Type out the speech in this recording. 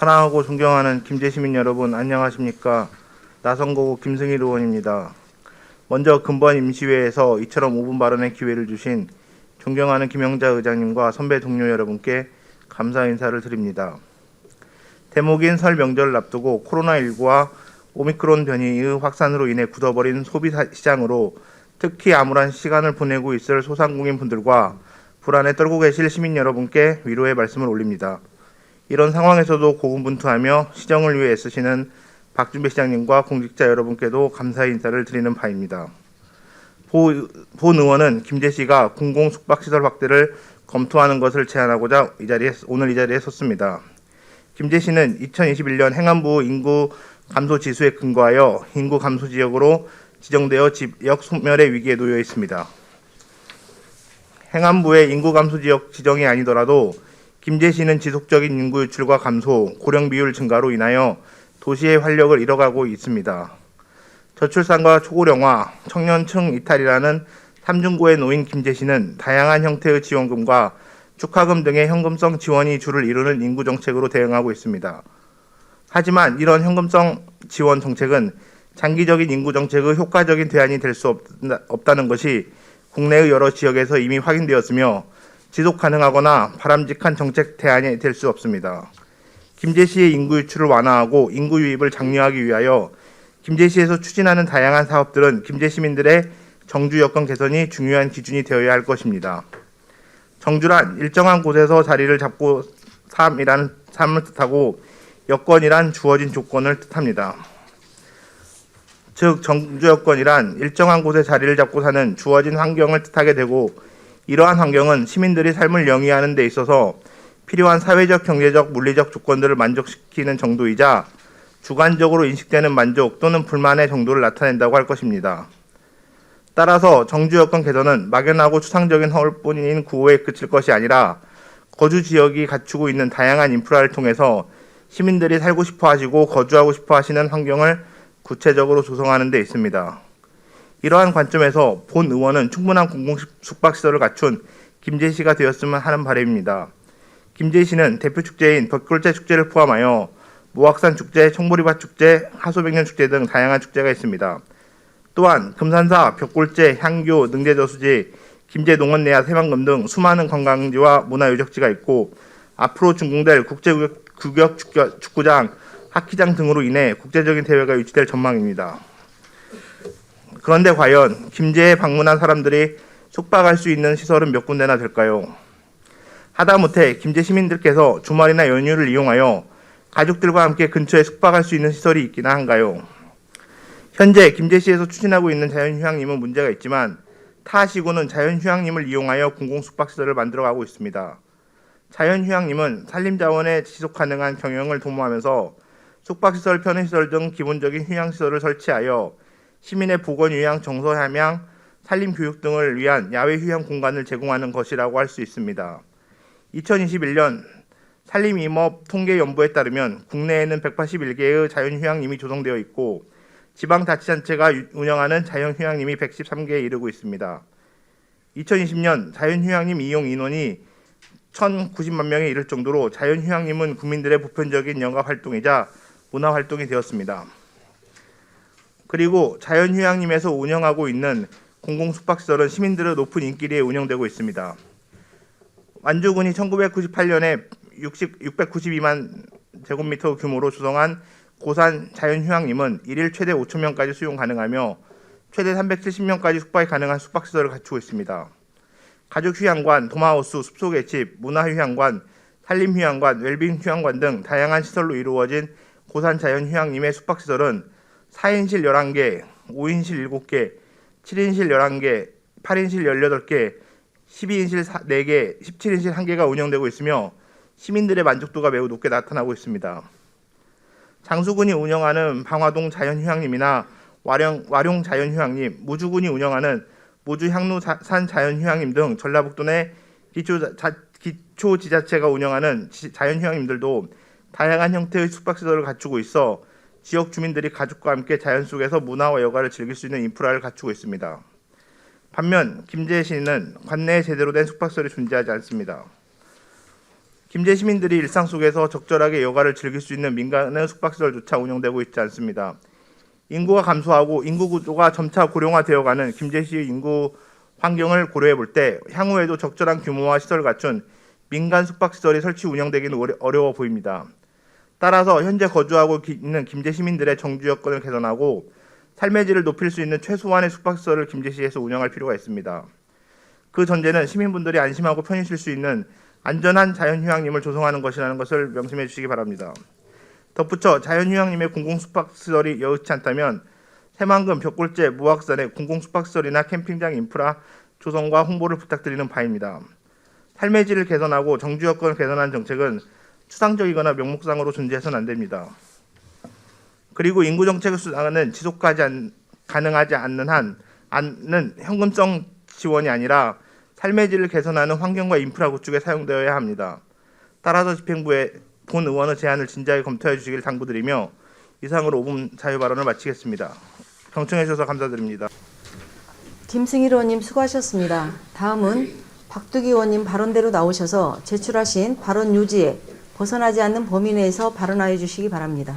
사랑하고 존경하는 김제 시민 여러분, 안녕하십니까? 나선거구 김승일 의원입니다. 먼저 금번 임시회에서 이처럼 5분 발언의 기회를 주신 존경하는 김영자 의장님과 선배 동료 여러분께 감사 인사를 드립니다. 대목인 설 명절을 앞두고 코로나19와 오미크론 변이의 확산으로 인해 굳어버린 소비 시장으로 특히 암울한 시간을 보내고 있을 소상공인분들과 불안에 떨고 계실 시민 여러분께 위로의 말씀을 올립니다. 이런 상황에서도 고군분투하며 시정을 위해 애쓰시는 박준배 시장님과 공직자 여러분께도 감사의 인사를 드리는 바입니다. 본 의원은 김제 씨가 공공 숙박시설 확대를 검토하는 것을 제안하고자 오늘 이 자리에 섰습니다. 김제 씨는 2021년 행안부 인구 감소 지수에 근거하여 인구 감소 지역으로 지정되어 지역 소멸의 위기에 놓여 있습니다. 행안부의 인구 감소 지역 지정이 아니더라도 김제 씨는 지속적인 인구 유출과 감소, 고령 비율 증가로 인하여 도시의 활력을 잃어가고 있습니다. 저출산과 초고령화, 청년층 이탈이라는 삼중고에 놓인 김제 씨는 다양한 형태의 지원금과 축하금 등의 현금성 지원이 주를 이루는 인구 정책으로 대응하고 있습니다. 하지만 이런 현금성 지원 정책은 장기적인 인구 정책의 효과적인 대안이 될 수 없다는 것이 국내의 여러 지역에서 이미 확인되었으며 지속 가능하거나 바람직한 정책 대안이 될 수 없습니다. 김제시의 인구 유출을 완화하고 인구 유입을 장려하기 위하여 김제시에서 추진하는 다양한 사업들은 김제 시민들의 정주 여건 개선이 중요한 기준이 되어야 할 것입니다. 정주란 일정한 곳에서 자리를 잡고 삶을 뜻하고 여건이란 주어진 조건을 뜻합니다. 즉 정주 여건이란 일정한 곳에 자리를 잡고 사는 주어진 환경을 뜻하게 되고, 이러한 환경은 시민들이 삶을 영위하는 데 있어서 필요한 사회적, 경제적, 물리적 조건들을 만족시키는 정도이자 주관적으로 인식되는 만족 또는 불만의 정도를 나타낸다고 할 것입니다. 따라서 정주 여건 개선은 막연하고 추상적인 허울뿐인 구호에 그칠 것이 아니라 거주 지역이 갖추고 있는 다양한 인프라를 통해서 시민들이 살고 싶어 하시고 거주하고 싶어 하시는 환경을 구체적으로 조성하는 데 있습니다. 이러한 관점에서 본 의원은 충분한 공공 숙박시설을 갖춘 김제시가 되었으면 하는 바람입니다. 김제시는 대표 축제인 벽돌제 축제를 포함하여 무악산 축제, 청보리밭 축제, 하소백년 축제 등 다양한 축제가 있습니다. 또한 금산사, 벽골제, 향교, 능제저수지, 김제농원내야 새만금 등 수많은 관광지와 문화유적지가 있고, 앞으로 준공될 국제구역 축구장, 하키장 등으로 인해 국제적인 대회가 유치될 전망입니다. 그런데 과연 김제에 방문한 사람들이 숙박할 수 있는 시설은 몇 군데나 될까요? 하다못해 김제 시민들께서 주말이나 연휴를 이용하여 가족들과 함께 근처에 숙박할 수 있는 시설이 있기나 한가요? 현재 김제시에서 추진하고 있는 자연휴양림은 문제가 있지만 타 시군은 자연휴양림을 이용하여 공공숙박시설을 만들어가고 있습니다. 자연휴양림은 산림자원의 지속가능한 경영을 도모하면서 숙박시설, 편의시설 등 기본적인 휴양시설을 설치하여 시민의 보건휴양, 정서함양, 산림교육 등을 위한 야외휴양 공간을 제공하는 것이라고 할 수 있습니다. 2021년 산림임업 통계연부에 따르면 국내에는 181개의 자연휴양림이 조성되어 있고 지방자치단체가 운영하는 자연휴양림이 113개에 이르고 있습니다. 2020년 자연휴양림 이용 인원이 1,090만 명에 이를 정도로 자연휴양림은 국민들의 보편적인 영가활동이자 문화활동이 되었습니다. 그리고 자연휴양림에서 운영하고 있는 공공숙박시설은 시민들의 높은 인기리에 운영되고 있습니다. 완주군이 1998년에 692만 제곱미터 규모로 조성한 고산 자연휴양림은 1일 최대 5,000명까지 수용 가능하며 최대 370명까지 숙박이 가능한 숙박시설을 갖추고 있습니다. 가족휴양관, 도마하우스, 숲속의 집, 문화휴양관, 산림휴양관, 웰빙휴양관 등 다양한 시설로 이루어진 고산 자연휴양림의 숙박시설은 4인실 11개, 5인실 7개, 7인실 11개, 8인실 18개, 12인실 4개, 17인실 1개가 운영되고 있으며 시민들의 만족도가 매우 높게 나타나고 있습니다. 장수군이 운영하는 방화동 자연휴양림이나 와룡 자연휴양림, 무주군이 운영하는 무주 향루산 자연휴양림 등 전라북도 내 기초지자체가 운영하는 자연휴양림들도 다양한 형태의 숙박시설을 갖추고 있어 지역 주민들이 가족과 함께 자연 속에서 문화와 여가를 즐길 수 있는 인프라를 갖추고 있습니다. 반면 김제시는 관내에 제대로 된 숙박시설이 존재하지 않습니다. 김제 시민들이 일상 속에서 적절하게 여가를 즐길 수 있는 민간의 숙박시설조차 운영되고 있지 않습니다. 인구가 감소하고 인구 구조가 점차 고령화되어가는 김제시의 인구 환경을 고려해 볼 때 향후에도 적절한 규모와 시설을 갖춘 민간 숙박시설이 설치 운영되기는 어려워 보입니다. 따라서 현재 거주하고 있는 김제 시민들의 정주 여건을 개선하고 삶의 질을 높일 수 있는 최소한의 숙박시설을 김제시에서 운영할 필요가 있습니다. 그 전제는 시민분들이 안심하고 편히 쉴 수 있는 안전한 자연휴양림을 조성하는 것이라는 것을 명심해 주시기 바랍니다. 덧붙여 자연휴양림의 공공숙박시설이 여의치 않다면 새만금, 벽골제, 무악산의 공공숙박시설이나 캠핑장 인프라 조성과 홍보를 부탁드리는 바입니다. 삶의 질을 개선하고 정주 여건을 개선하는 정책은 추상적이거나 명목상으로 존재해서는 안 됩니다. 그리고 인구 정책의 수단은 가능하지 않는 한은 현금성 지원이 아니라 삶의 질을 개선하는 환경과 인프라 구축에 사용되어야 합니다. 따라서 집행부에 본 의원의 제안을 진지하게 검토해 주시길 당부드리며 이상으로 5분 자유 발언을 마치겠습니다. 경청해 주셔서 감사드립니다. 김승일 의원님 수고하셨습니다. 다음은 박두기 의원님 발언대로 나오셔서 제출하신 발언 요지에 벗어나지 않는 범위 내에서 발언하여 주시기 바랍니다.